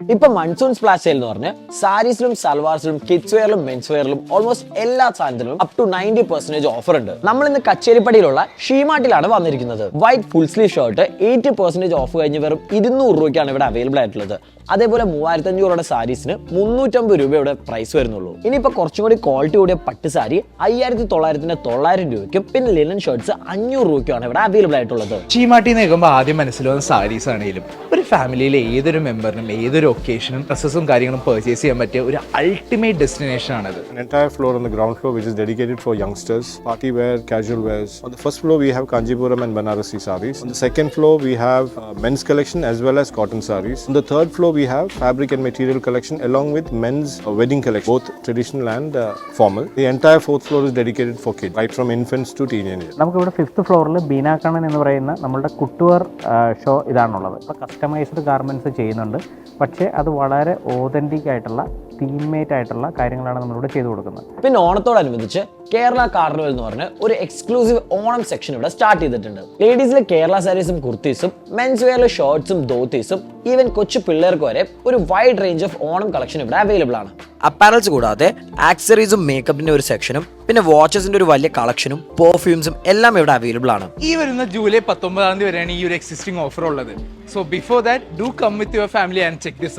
ഇപ്പൊ monsoon splash sale എന്ന് പറഞ്ഞ് സാരീസിലും സൽവാർസിലും കിഡ്സ് വെയറിലും മെൻസ് വെയറിലും ഓൾമോസ്റ്റ് എല്ലാ സാധനത്തിലും അപ് ടു 90% ഓഫർ ഉണ്ട്. നമ്മൾ ഇന്ന് കച്ചേരിപ്പടിയിലുള്ള ഷീമാർട്ടിലാണ് വന്നിരിക്കുന്നത്. White full sleeve shirt 80% off കഴിഞ്ഞ് വെറും 200 രൂപയ്ക്കാണ് ഇവിടെ അവൈലബിൾ ആയിട്ടുള്ളത്. അതേപോലെ 3500 രൂപയുടെ സാരീസിന് 350 രൂപ ഇവിടെ പ്രൈസ് വരുന്നുള്ളൂ. ഇനിയിപ്പോ കുറച്ചും കൂടി ക്വാളിറ്റി കൂടിയ പട്ട് സാരി 5900 900 രൂപയ്ക്കും പിന്നെ ലിനൻ ഷർട്ട്സ് 500 രൂപയ്ക്കാണ് ഇവിടെ അവൈലബിൾ ആയിട്ടുള്ളത്. ഷീമാർട്ടി എന്ന് കേൾക്കുമ്പോൾ ആദ്യം മനസ്സിലാവുന്ന സാരീസ് ആണെങ്കിലും ഒരു ഫാമിലിയിലെ ഏതൊരു മെമ്പറിനും ഏതൊരു ഒക്കേഷനും ഡ്രസ്സസും കാര്യങ്ങളും പർച്ചേസ് ചെയ്യാൻ പറ്റിയ ഒരു അൾട്ടിമേറ്റ് ഡെസ്റ്റിനേഷൻ ആണത്. An entire floor on the ground floor which is dedicated for youngsters, party wear, casual wears. On the first floor we have Kanjipuram and Banarasi sarees. On the second floor we have men's collection as well as cotton sarees. On the third floor we have fabric and material collection along with men's wedding collection, both traditional and formal. The entire fourth floor is dedicated for kids, right from infants to teenagers. നമുക്കിവിടെ 5th ഫ്ലോറിൽ ബീനാക്കണ്ണൻ എന്ന് പറയുന്ന നമ്മളുടെ കുട്ടുവർ show ഇതാണുള്ളത്. ഇപ്പോൾ customised garments ചെയ്യുന്നുണ്ട്, പക്ഷേ അത് വളരെ ഓതൻറ്റിക് ആയിട്ടുള്ള തീംമേറ്റ് ആയിട്ടുള്ള കാര്യങ്ങളാണ് നമ്മളിവിടെ ചെയ്തു കൊടുക്കുന്നത്. പിന്നെ ഓണത്തോടനുബന്ധിച്ച് കേരള കാർണിവൽ എന്ന് പറഞ്ഞ് ഒരു എക്സ്ക്ലൂസീവ് ഓണം സെക്ഷൻ ഇവിടെ സ്റ്റാർട്ട് ചെയ്തിട്ടുണ്ട്. ലേഡീസിലെ കേരള സാരീസും കുർത്തീസും മെൻസ് വെയറിലെ ഷർട്ട്സും ധോത്തീസും ഈവൻ കൊച്ചു പിള്ളേർക്ക് വരെ ഒരു wide range of Onam collection ഇവിടെ അവൈലബിൾ ആണ്. അപ്പാരൽസ് കൂടാതെ ആക്സറീസും മേക്കപ്പിന്റെ ഒരു സെക്ഷനും പിന്നെ വാച്ചസിന്റെ ഒരു വലിയ കളക്ഷനും പെർഫ്യൂംസും എല്ലാം ഇവിടെ അവൈലബിൾ ആണ്. ഈ വരുന്ന ജൂലൈ 19 വരെയാണ് ഈ ഒരു എക്സിസ്റ്റിംഗ് ഓഫർ ഉള്ളത്. So before that do come with your family and check this out.